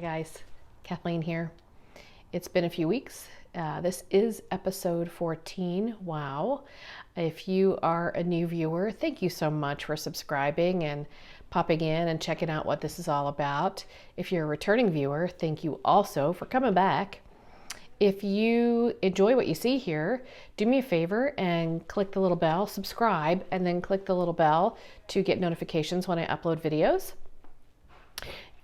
Hi guys, Kathleen here. It's been a few weeks. This is episode 14. Wow. If you are a new viewer, thank you so much for subscribing and popping in and checking out what this is all about. If you're a returning viewer, thank you also for coming back. If you enjoy what you see here, do me a favor and click the little bell, subscribe, and then click the little bell to get notifications when I upload videos.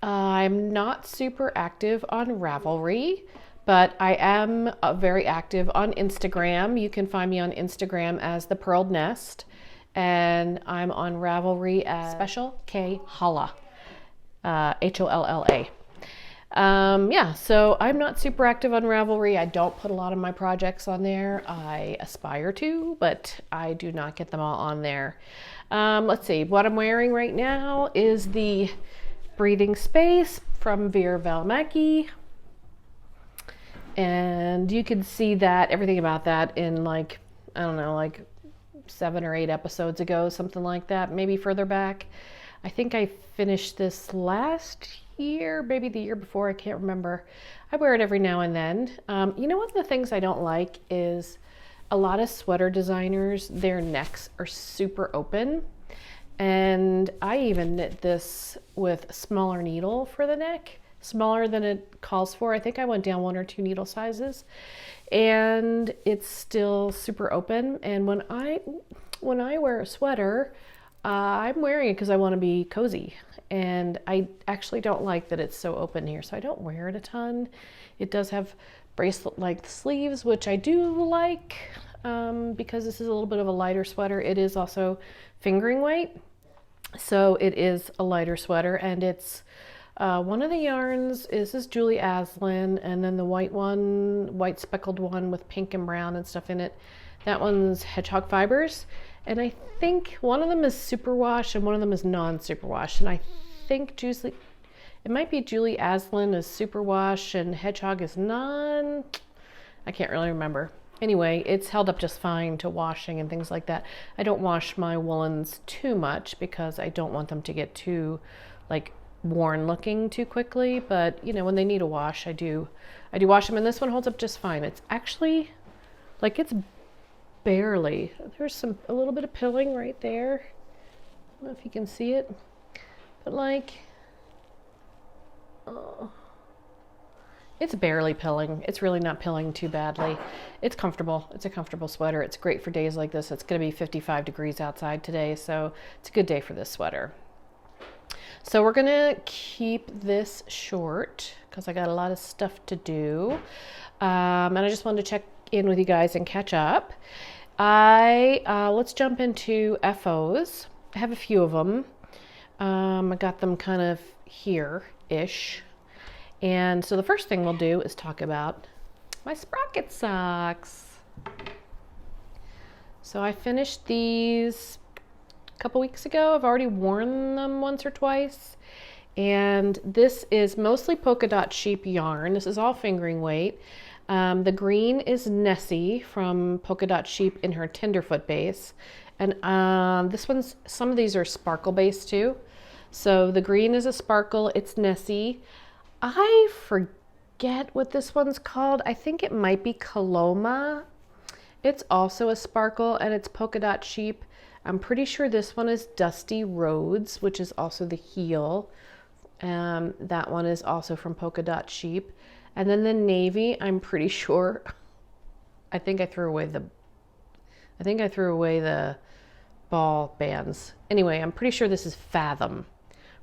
I'm not super active on Ravelry, but I am very active on Instagram. You can find me on Instagram as The Pearled Nest, and I'm on Ravelry as Specialkholla, Holla. Yeah, so I'm not super active on Ravelry. I don't put a lot of my projects on there. I aspire to, but I do not get them all on there. Let's see, what I'm wearing right now is the Breathing Space from Vera Valmaki. And you can see that, everything about that in like, I don't know, like 7 or 8 episodes ago, something like that, maybe further back. I think I finished this last year, maybe the year before, I can't remember. I wear it every now and then. You know, one of the things I don't like is a lot of sweater designers, their necks are super open. And I even knit this with a smaller needle for the neck, smaller than it calls for. I think I went down 1 or 2 needle sizes, and it's still super open. And when I wear a sweater, I'm wearing it because I want to be cozy. And I actually don't like that it's so open here, so I don't wear it a ton. It does have bracelet-like sleeves, which I do like because this is a little bit of a lighter sweater. It is also fingering weight, so it is a lighter sweater, and it's one of the yarns is this Julie Aslin, and then the white speckled one with pink and brown and stuff in it, that one's Hedgehog Fibers. And I think one of them is superwash and one of them is non-superwash. And I think it might be Julie Aslin is superwash and Hedgehog is non. I can't really remember. Anyway, it's held up just fine to washing and things like that. I don't wash my woolens too much because I don't want them to get too like worn looking too quickly. But you know, when they need a wash, I do wash them, and this one holds up just fine. It's actually like it's barely. There's a little bit of pilling right there. I don't know if you can see it, but like, oh, it's barely pilling. It's really not pilling too badly. It's comfortable. It's a comfortable sweater. It's great for days like this. It's going to be 55 degrees outside today, so it's a good day for this sweater. So we're going to keep this short because I got a lot of stuff to do. And I just wanted to check in with you guys and catch up. Let's jump into FOs. I have a few of them. I got them kind of here-ish. And so the first thing we'll do is talk about my Sprocket socks. So I finished these a couple weeks ago. I've already worn them once or twice. And this is mostly polka dot sheep yarn. This is all fingering weight. The green is Nessie from Polka Dot Sheep in her Tenderfoot base. And some of these are sparkle based too. So the green is a sparkle, it's Nessie. I forget what this one's called. I think it might be Coloma. It's also a sparkle and it's Polka Dot Sheep. I'm pretty sure this one is Dusty Roads, which is also the heel. That one is also from Polka Dot Sheep. And then the navy, I'm pretty sure, I think I threw away the ball bands. Anyway, I'm pretty sure this is Fathom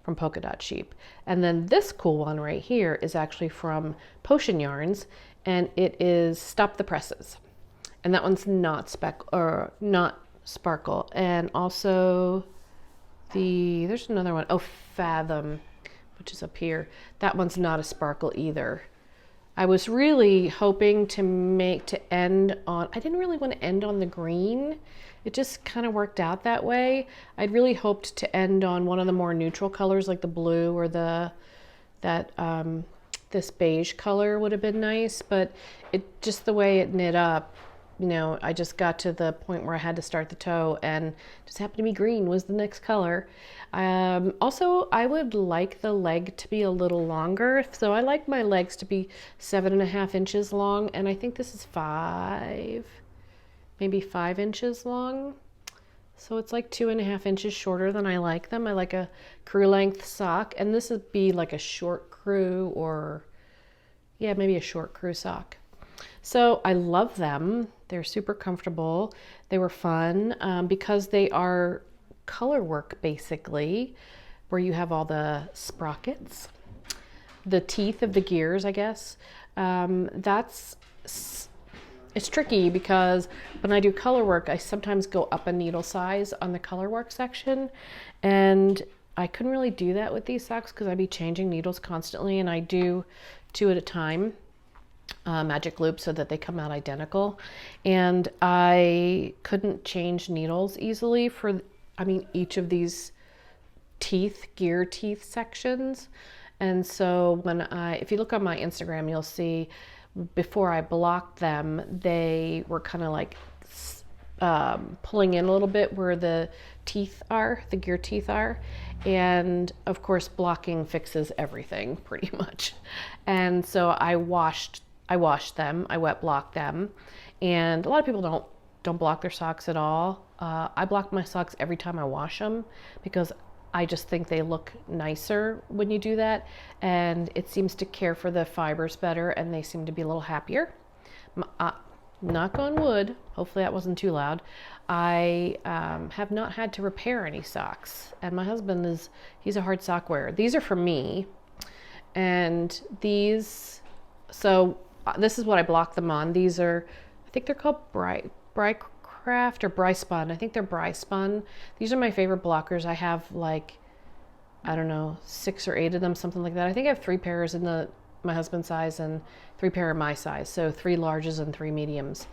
from Polka Dot Sheep. And then this cool one right here is actually from Potion Yarns, and it is Stop the Presses. And that one's not sparkle. And also there's another one, Fathom, which is up here. That one's not a sparkle either. I was really hoping to end on, I didn't really want to end on the green. It just kind of worked out that way. I'd really hoped to end on one of the more neutral colors like the blue or this beige color would have been nice, but it just the way it knit up, you know, I just got to the point where I had to start the toe, and just happened to be green was the next color. Also, I would like the leg to be a little longer. So I like my legs to be 7.5 inches long. And I think this is maybe 5 inches long. So it's like 2.5 inches shorter than I like them. I like a crew length sock. And this would be like a short crew, or yeah, maybe a short crew sock. So I love them. They're super comfortable. They were fun because they are color work basically, where you have all the sprockets, the teeth of the gears, I guess. It's tricky because when I do color work, I sometimes go up a needle size on the color work section, and I couldn't really do that with these socks because I'd be changing needles constantly, and I do 2 at a time. Magic loop so that they come out identical, and I couldn't change needles easily for each of these gear teeth sections. And so if you look on my Instagram, you'll see before I blocked them, they were kind of like pulling in a little bit where the gear teeth are. And of course, blocking fixes everything pretty much. And so I washed them, I wet blocked them. And a lot of people don't block their socks at all. I block my socks every time I wash them because I just think they look nicer when you do that. And it seems to care for the fibers better, and they seem to be a little happier. Knock on wood, hopefully that wasn't too loud. I have not had to repair any socks. And my husband he's a hard sock wearer. These are for me. And this is what I blocked them on. These are, I think they're called Brycraft or Bryspun. I think they're Bryspun. These are my favorite blockers. I have like, I don't know, 6 or 8 of them, something like that. I think I have 3 pairs in my husband's size and 3 pair in my size. So 3 larges and 3 mediums.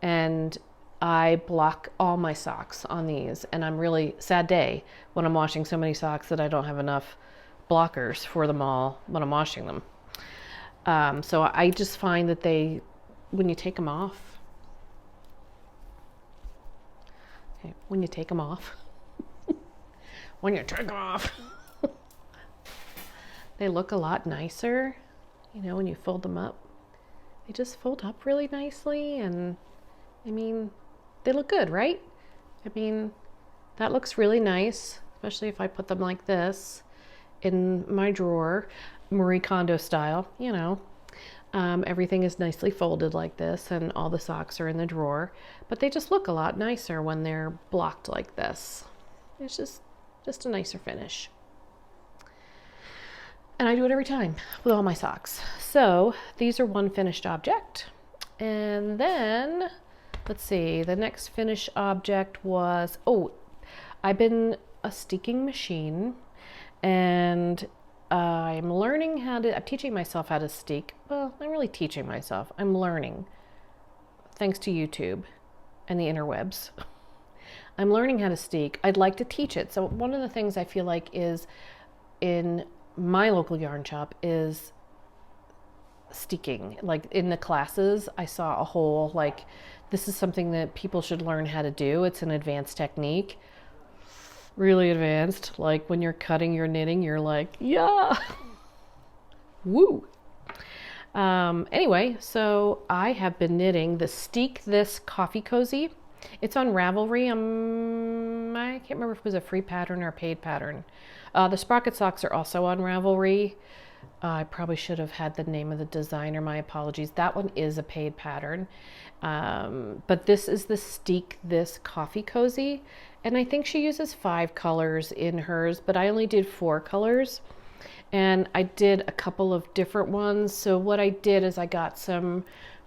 And I block all my socks on these. And I'm really sad day when I'm washing so many socks that I don't have enough blockers for them all when I'm washing them. So I just find that when you take them off, they look a lot nicer, when you fold them up. They just fold up really nicely, and they look good, right? That looks really nice, especially if I put them like this in my drawer, Marie Kondo style, everything is nicely folded like this, and all the socks are in the drawer, but they just look a lot nicer when they're blocked like this. It's just a nicer finish. And I do it every time with all my socks. So these are one finished object. And then, let's see, the next finished object was, I've been a steeking machine, and I'm teaching myself how to steek. Well, not really teaching myself. I'm learning, thanks to YouTube and the interwebs. I'm learning how to steek. I'd like to teach it. So one of the things I feel like is in my local yarn shop is steeking. Like in the classes, I saw a whole, this is something that people should learn how to do. It's an advanced technique. Really advanced. Like when you're cutting your knitting, you're like, yeah, woo. Anyway, so I have been knitting the Steek This Coffee Cozy. It's on Ravelry. I can't remember if it was a free pattern or a paid pattern. The Sprocket socks are also on Ravelry. I probably should have had the name of the designer. My apologies. That one is a paid pattern. But this is the Steek This Coffee Cozy. And I think she uses 5 colors in hers, but I only did 4 colors. And I did a couple of different ones. So what I did is I got some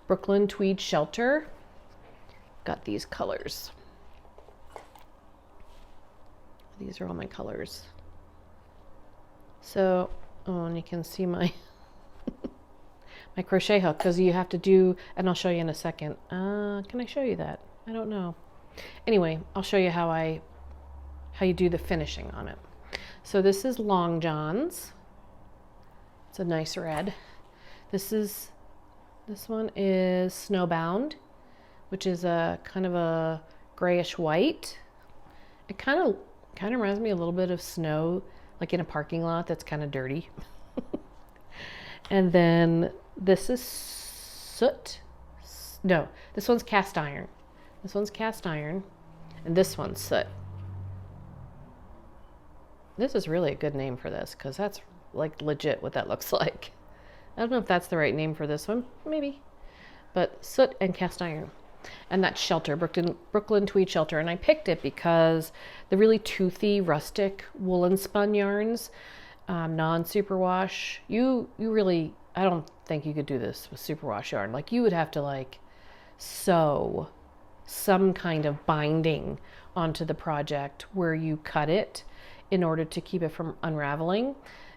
Brooklyn Tweed Shelter. Got these colors. These are all my colors. So, and you can see my my crochet hook, because you have to do, and I'll show you in a second. Can I show you that? I don't know. Anyway, I'll show you how you do the finishing on it. So this is Long John's. It's a nice red. This one is Snowbound, which is a kind of a grayish white. It kind of reminds me a little bit of snow, like in a parking lot that's kind of dirty. And then this is soot. No, this one's cast iron. This one's cast iron, and this one's soot. This is really a good name for this because that's like legit what that looks like. I don't know if that's the right name for this one, maybe. But soot and cast iron. And that's Shelter, Brooklyn Tweed Shelter. And I picked it because the really toothy, rustic woolen spun yarns, non-superwash, you really, I don't think you could do this with superwash yarn. Like you would have to like sew some kind of binding onto the project where you cut it in order to keep it from unraveling.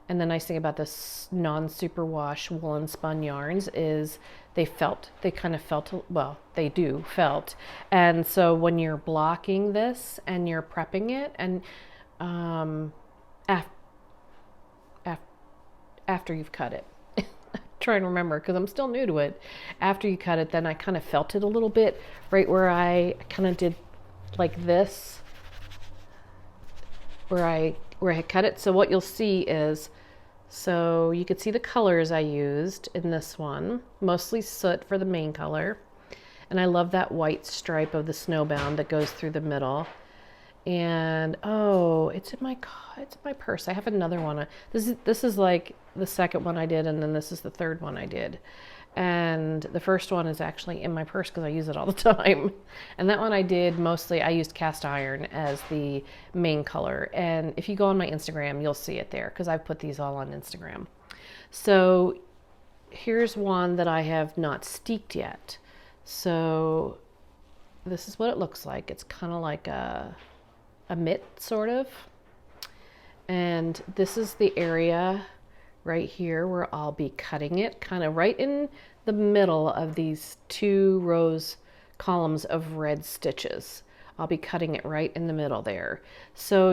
And the nice thing about this non-superwash woolen spun yarns is they kind of felt, well, they do felt. And so when you're blocking this and you're prepping it, and after you've cut it, trying to remember because I'm still new to it. After you cut it, then I kind of felt it a little bit right where I kind of did like this, where I cut it. So what you'll see is, so you could see the colors I used in this one, mostly soot for the main color. And I love that white stripe of the snowbound that goes through the middle. And oh, it's in my purse. I have another one. This is like the second one I did, and then this is the third one I did. And the first one is actually in my purse because I use it all the time. And that one I did mostly, I used cast iron as the main color. And if you go on my Instagram, you'll see it there because I've put these all on Instagram. So here's one that I have not steeked yet. So this is what it looks like. It's kind of like a mitt sort of. And this is the area right here where I'll be cutting it, kind of right in the middle of these two columns of red stitches. I'll be cutting it right in the middle there. So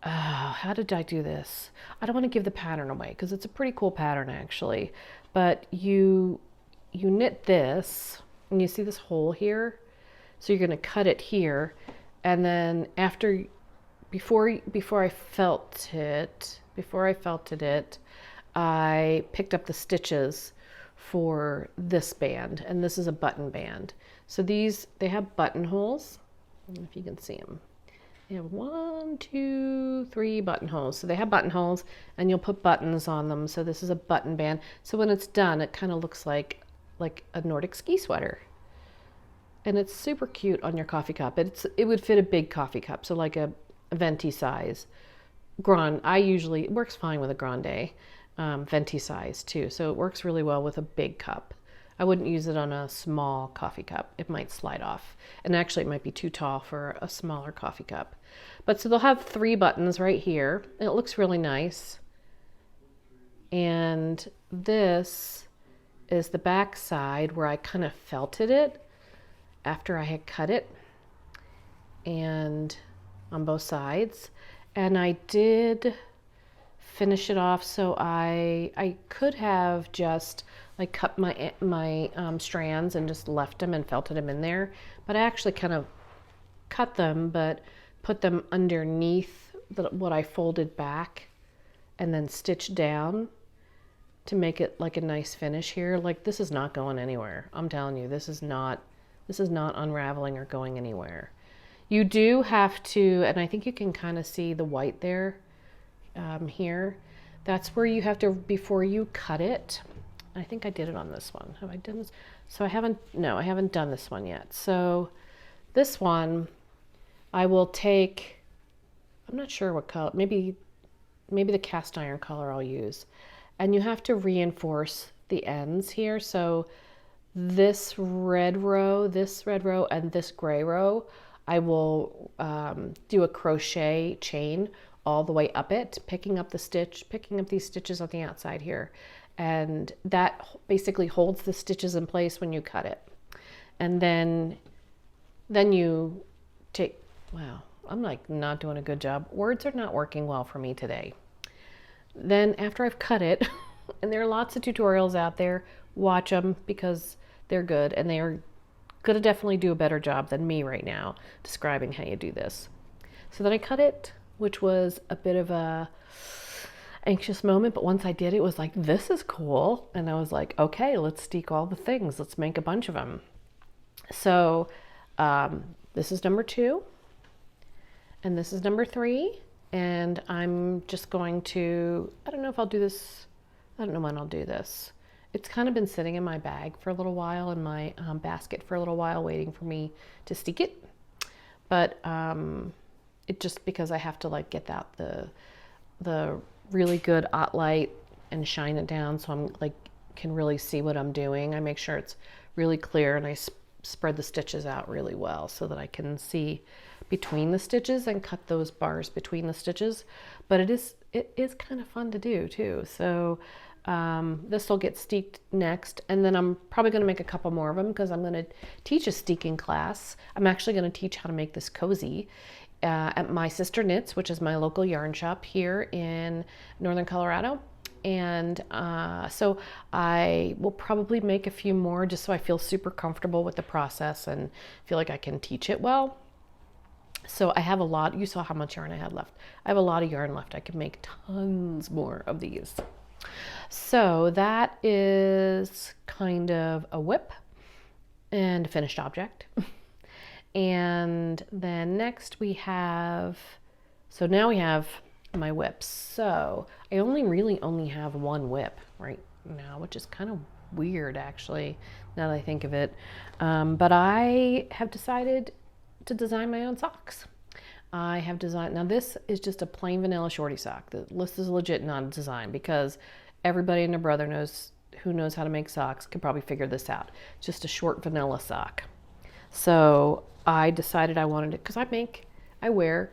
how did I do this? I don't want to give the pattern away because it's a pretty cool pattern actually, but you knit this and you see this hole here. So you're going to cut it here, and then before I felted it, I picked up the stitches for this band, and this is a button band. So they have buttonholes. I don't know if you can see them. They have 1, 2, 3 buttonholes. So they have buttonholes, and you'll put buttons on them. So this is a button band. So when it's done, it kind of looks like a Nordic ski sweater. And it's super cute on your coffee cup. It would fit a big coffee cup, so like a venti size. It works fine with a grande, venti size too. So it works really well with a big cup. I wouldn't use it on a small coffee cup. It might slide off. And actually it might be too tall for a smaller coffee cup. But so they'll have 3 buttons right here. And it looks really nice. And this is the back side where I kind of felted it after I had cut it, and on both sides. And I did finish it off, so I could have just like cut my strands and just left them and felted them in there, but I actually kind of cut them but put them underneath what I folded back and then stitched down to make it like a nice finish here. Like this is not going anywhere. I'm telling you, this is not unraveling or going anywhere. You do have to, and I think you can kind of see the white there, here. That's where you have to, before you cut it. I think I did it on this one. Have I done this? So I haven't done this one yet. So this one, I will take, I'm not sure what color, maybe the cast iron color I'll use. And you have to reinforce the ends here. So this red row, and this gray row, I will do a crochet chain all the way up it, picking up these stitches on the outside here. And that basically holds the stitches in place when you cut it. And then you take, wow, I'm like not doing a good job. Words are not working well for me today. Then after I've cut it, and there are lots of tutorials out there, watch them because They're good, and they are going to definitely do a better job than me right now describing how you do this. So then I cut it, which was a bit of a anxious moment, but once I did, it was like, this is cool. And I was like, okay, let's steek all the things. Let's make a bunch of them. So this is number 2, and this is number 3. And I'm just going to, I don't know if I'll do this. I don't know when I'll do this. It's kind of been sitting in my bag for a little while, in my basket for a little while, waiting for me to steek it. But it just, because I have to like get out the really good hot light and shine it down so I'm like can really see what I'm doing. I make sure it's really clear, and I spread the stitches out really well so that I can see between the stitches and cut those bars between the stitches. But it is kind of fun to do too. So this will get steeked next, and then I'm probably going to make a couple more of them because I'm going to teach a steeking class. I'm actually going to teach how to make this cozy at my Sister Knits, which is my local yarn shop here in northern Colorado. And so I will probably make a few more just so I feel super comfortable with the process and feel like I can teach it well. So I have a lot. You saw how much yarn I had left. I have a lot of yarn left. I could make tons more of these. So that is kind of a whip and a finished object. And then next we have, so now we have my whips. So I really only have one whip right now, which is kind of weird actually, now that I think of it. But I have decided to design my own socks. I have designed, now this is just a plain vanilla shorty sock. The list is legit not a design because everybody and their brother who knows how to make socks could probably figure this out. It's just a short vanilla sock. So I decided I wanted it, because I wear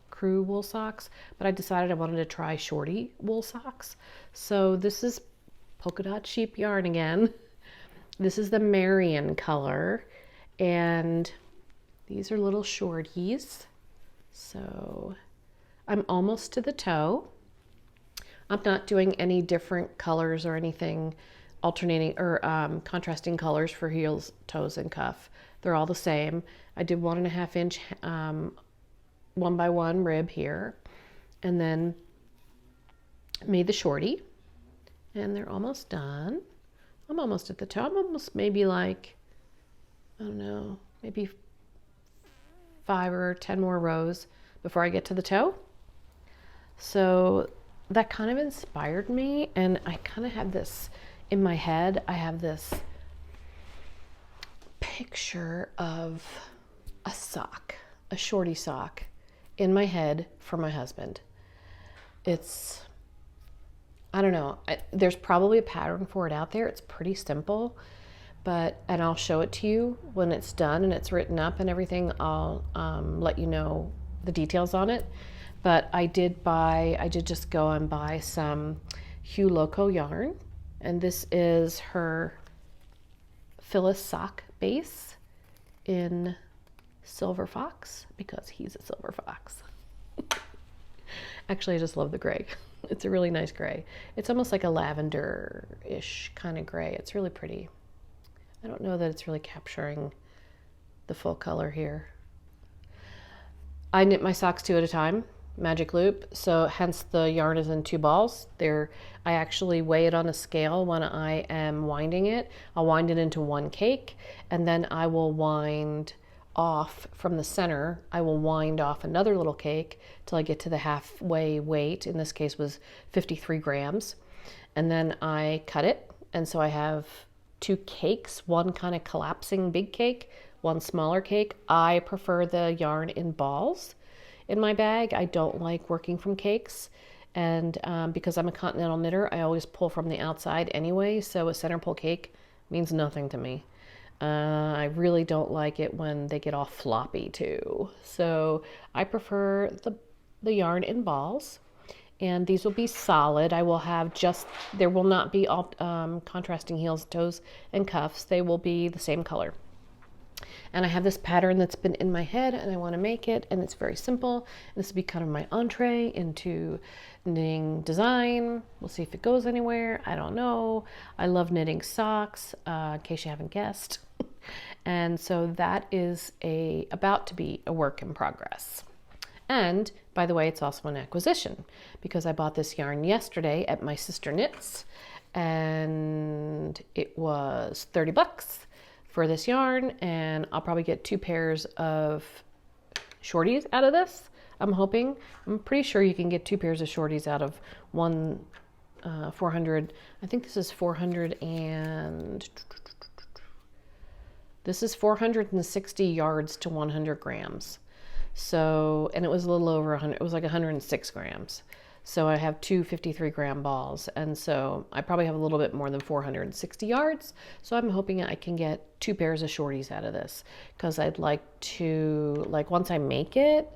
crew wool socks, but I decided I wanted to try shorty wool socks. So this is polka dot sheep yarn again. This is the Marion color, and these are little shorties. So I'm almost to the toe. I'm not doing any different colors or anything, alternating or contrasting colors for heels, toes, and cuff. They're all the same. I did 1.5 inch 1x1 rib here, and then made the shorty, and they're almost done. I'm almost at the toe. I'm almost maybe like, I don't know, maybe 5 or 10 more rows before I get to the toe. So that kind of inspired me, and I kind of have this in my head. I have this picture of a sock, a shorty sock in my head for my husband. It's, I don't know, there's probably a pattern for it out there. It's pretty simple, and I'll show it to you when it's done and it's written up and everything. I'll let you know the details on it. But I did just go and buy some Hue Loco yarn, and this is her Phyllis sock base in Silver Fox, because he's a silver fox. Actually, I just love the gray. It's a really nice gray. It's almost like a lavender-ish kind of gray. It's really pretty. I don't know that it's really capturing the full color here. I knit my socks 2 at a time, magic loop, so hence the yarn is in 2 balls. I actually weigh it on a scale when I am winding it. I'll wind it into 1 cake, and then I will wind off from the center. I will wind off another little cake till I get to the halfway weight. In this case was 53 grams. And then I cut it, and so I have 2 cakes, one kind of collapsing big cake, one smaller cake. I prefer the yarn in balls in my bag. I don't like working from cakes, and because I'm a continental knitter, I always pull from the outside anyway, so a center pull cake means nothing to me. I really don't like it when they get all floppy too, so I prefer the yarn in balls. And these will be solid. I will have there will not be all contrasting heels, toes, and cuffs. They will be the same color. And I have this pattern that's been in my head and I want to make it, and it's very simple. This will be kind of my entree into knitting design. We'll see if it goes anywhere. I don't know. I love knitting socks, in case you haven't guessed. And so that is about to be a work in progress. And by the way, it's also an acquisition because I bought this yarn yesterday at my sister Knits, and it was $30 for this yarn, and I'll probably get 2 pairs of shorties out of this. I'm pretty sure you can get 2 pairs of shorties out of one 400. I think this is 400 and this is 460 yards to 100 grams. So, and it was a little over 100, it was like 106 grams. So I have 2 53-gram balls. And so I probably have a little bit more than 460 yards. So I'm hoping I can get 2 pairs of shorties out of this, because I'd like to, like, once I make it,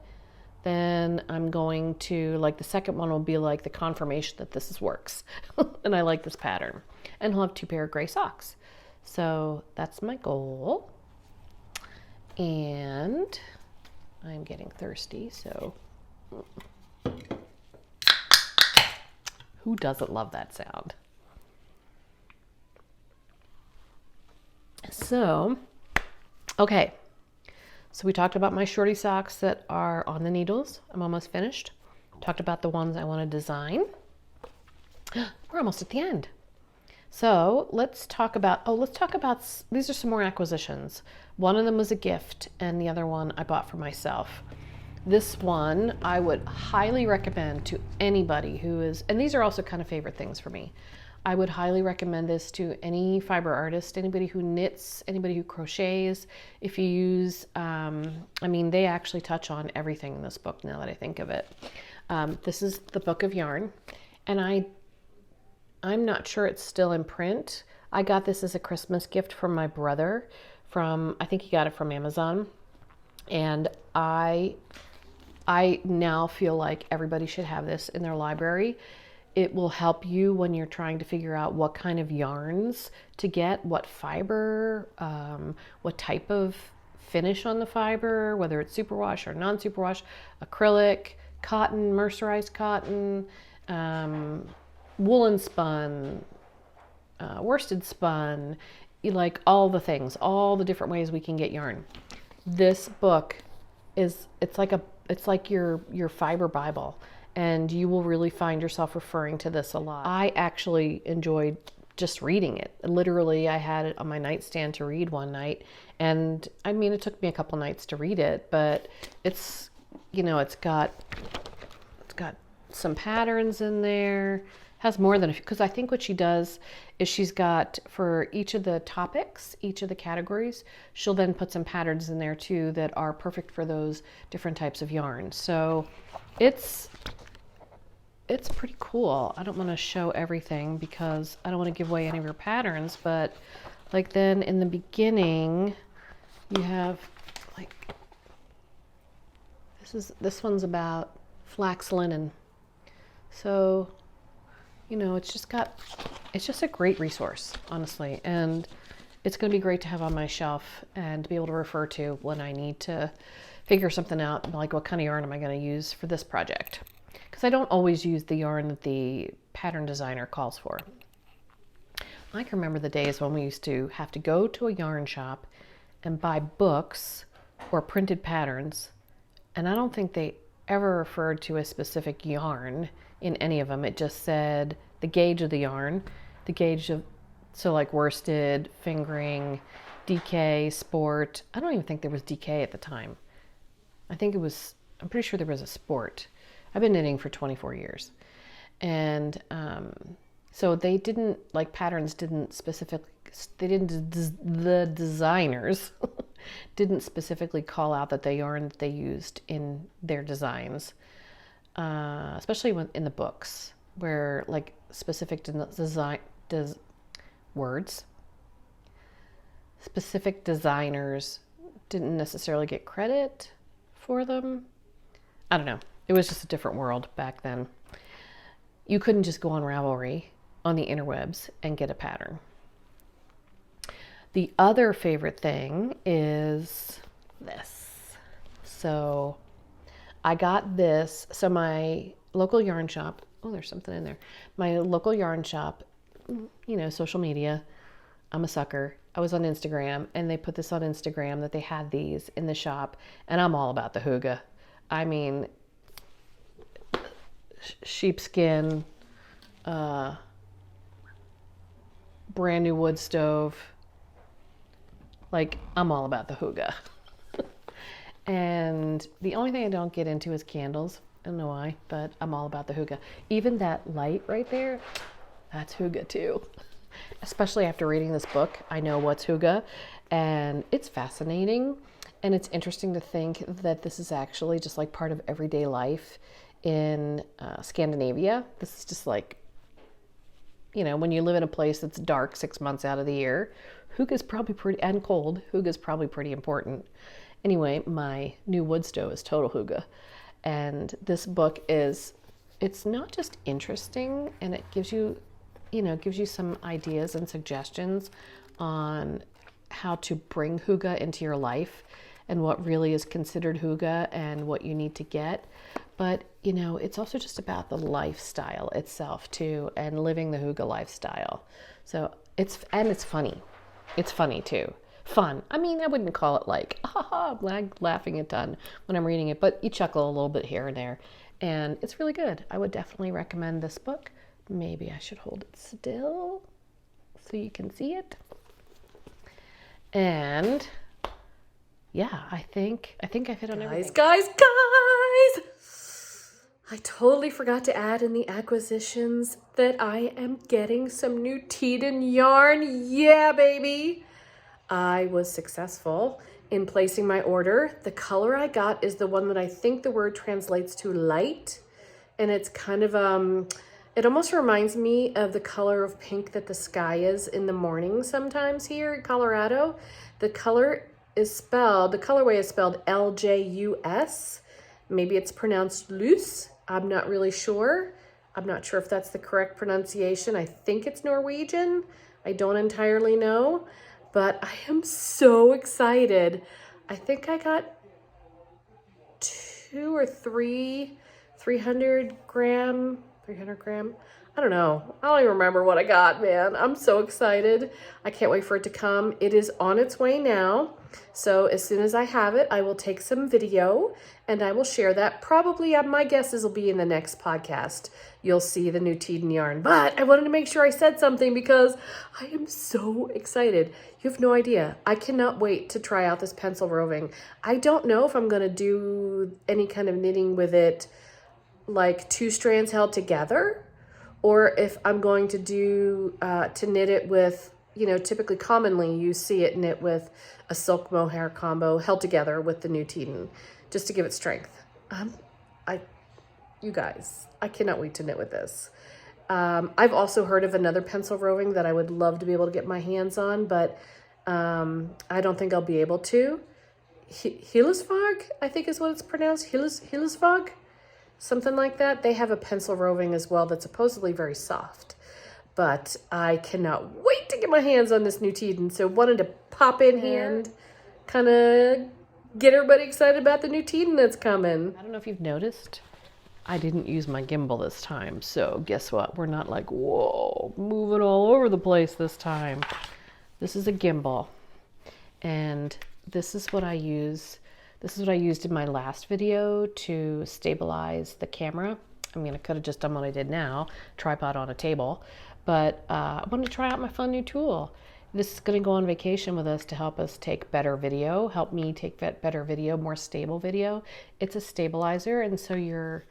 then I'm going to, like, the second one will be like the confirmation that this works. And I like this pattern. And I'll have 2 pair of gray socks. So that's my goal. And I'm getting thirsty, so who doesn't love that sound? So, okay. So we talked about my shorty socks that are on the needles. I'm almost finished. Talked about the ones I want to design. We're almost at the end. So let's talk about, these are some more acquisitions. One of them was a gift and the other one I bought for myself. This one I would highly recommend to anybody who is, and these are also kind of favorite things for me. I would highly recommend this to any fiber artist, anybody who knits, anybody who crochets. If you use, they actually touch on everything in this book now that I think of it. This is the Book of Yarn, and I'm not sure it's still in print. I got this as a Christmas gift from my brother I think he got it from Amazon. And I now feel like everybody should have this in their library. It will help you when you're trying to figure out what kind of yarns to get, what fiber, what type of finish on the fiber, whether it's superwash or non-superwash, acrylic, cotton, mercerized cotton, woolen spun, worsted spun, like all the things, all the different ways we can get yarn. This book it's like your fiber Bible, and you will really find yourself referring to this a lot. I actually enjoyed just reading it. Literally, I had it on my nightstand to read one night, and it took me a couple nights to read it, but it's got some patterns in there. Has more than a few, because I think what she does is she's got, for each of the topics, each of the categories, she'll then put some patterns in there too that are perfect for those different types of yarns. So it's pretty cool. I don't want to show everything because I don't want to give away any of her patterns, but like then in the beginning you have like this one's about flax linen. So it's just a great resource, honestly. And it's going to be great to have on my shelf and to be able to refer to when I need to figure something out, like what kind of yarn am I going to use for this project. Because I don't always use the yarn that the pattern designer calls for. I can remember the days when we used to have to go to a yarn shop and buy books or printed patterns. And I don't think they ever referred to a specific yarn in any of them. It just said the gauge of the yarn, so like worsted, fingering, DK, sport. I don't even think there was DK at the time. I'm pretty sure there was a sport. I've been knitting for 24 years. And so they didn't, like patterns didn't specifically, the designers didn't specifically call out that the yarn that they used in their designs. Especially in the books, where like specific specific designers didn't necessarily get credit for them. I don't know. It was just a different world back then. You couldn't just go on Ravelry on the interwebs and get a pattern. The other favorite thing is this. So I got this. So my local yarn shop, oh, there's something in there. My local yarn shop, social media. I'm a sucker. I was on Instagram and they put this on Instagram that they had these in the shop, and I'm all about the hygge. I mean, sheepskin, brand new wood stove. Like, I'm all about the hygge. And the only thing I don't get into is candles. I don't know why, but I'm all about the hygge. Even that light right there, that's hygge too. Especially after reading this book, I know what's hygge, and it's fascinating. And it's interesting to think that this is actually just like part of everyday life in Scandinavia. This is just like, when you live in a place that's dark 6 months out of the year, hygge is probably pretty, and cold, hygge is probably pretty important. Anyway, my new wood stove is total hygge. And this book it's not just interesting, and it gives you, gives you some ideas and suggestions on how to bring hygge into your life and what really is considered hygge and what you need to get. But, it's also just about the lifestyle itself too, and living the hygge lifestyle. So it's funny. It's funny too. Fun. I mean, I wouldn't call it like, I'm laughing a ton when I'm reading it, but you chuckle a little bit here and there. And it's really good. I would definitely recommend this book. Maybe I should hold it still so you can see it. And yeah, I think I've hit on everything. Guys! I totally forgot to add in the acquisitions that I am getting some new Tiden yarn. Yeah, baby! I was successful in placing my order. The color I got is the one that I think the word translates to light. And it's kind of, it almost reminds me of the color of pink that the sky is in the morning sometimes here in Colorado. The colorway is spelled Ljus. Maybe it's pronounced loose. I'm not really sure. I'm not sure if that's the correct pronunciation. I think it's Norwegian. I don't entirely know. But I am so excited. I think I got 2 or 3 300 gram. I don't know. I don't even remember what I got, man. I'm so excited. I can't wait for it to come. It is on its way now. So as soon as I have it, I will take some video and I will share that. Probably, my guess is will be in the next podcast. You'll see the new Tiden yarn. But I wanted to make sure I said something because I am so excited. You have no idea. I cannot wait to try out this pencil roving. I don't know if I'm going to do any kind of knitting with it, like 2 strands held together, or if I'm going to do, to knit it with, typically commonly you see it knit with a silk mohair combo held together with the new Tiden, just to give it strength. You guys, I cannot wait to knit with this. I've also heard of another pencil roving that I would love to be able to get my hands on, but I don't think I'll be able to. Hillesvåg, I think is what it's pronounced. Hillesvåg? Something like that. They have a pencil roving as well that's supposedly very soft. But I cannot wait to get my hands on this new Tiden. So wanted to pop in here and kind of get everybody excited about the new Tiden that's coming. I don't know if you've noticed, I didn't use my gimbal this time. So guess what? We're not like, whoa, moving all over the place this time. This is a gimbal. And this is what I use. This is what I used in my last video to stabilize the camera. I mean, I could have just done what I did now, tripod on a table, but I wanted to try out my fun new tool. This is going to go on vacation with us to help us take better video, help me take better video, more stable video. It's a stabilizer, and so your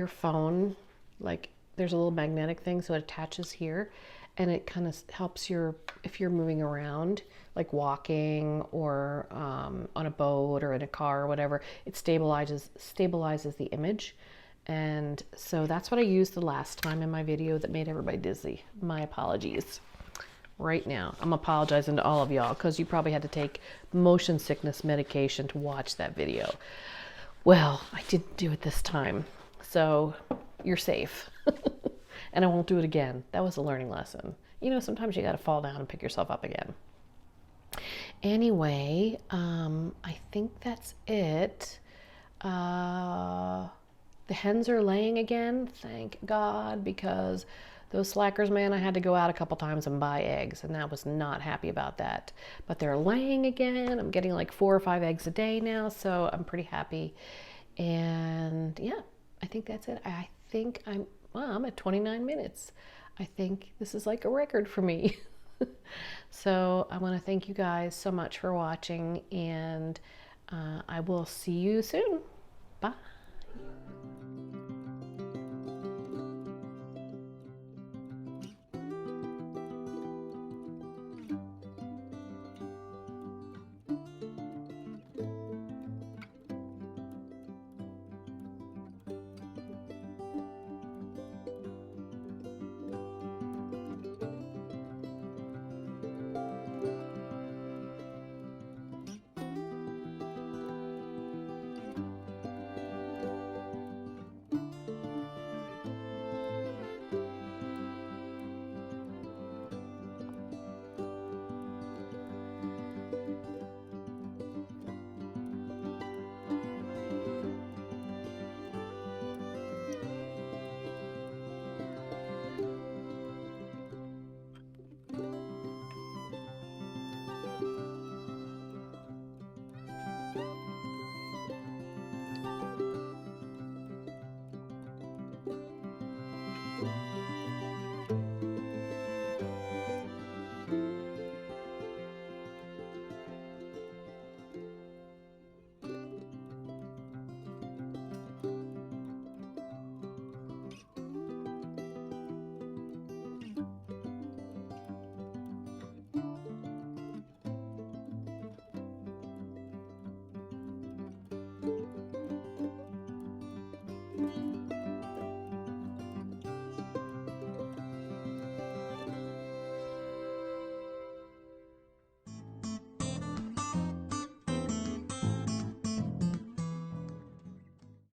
phone, like, there's a little magnetic thing, so it attaches here, and it kind of helps if you're moving around, like walking or on a boat or in a car or whatever, it stabilizes the image. And so that's what I used the last time in my video that made everybody dizzy. My apologies. Right now, I'm apologizing to all of y'all because you probably had to take motion sickness medication to watch that video. Well, I didn't do it this time, so you're safe. And I won't do it again. That was a learning lesson. Sometimes you got to fall down and pick yourself up again. Anyway, I think that's it. The hens are laying again, thank God, because those slackers, man, I had to go out a couple times and buy eggs, and I was not happy about that. But they're laying again. I'm getting like 4 or 5 eggs a day now, so I'm pretty happy. And yeah, I think that's it. I think I'm at 29 minutes. I think this is like a record for me. So I want to thank you guys so much for watching, and I will see you soon. Bye.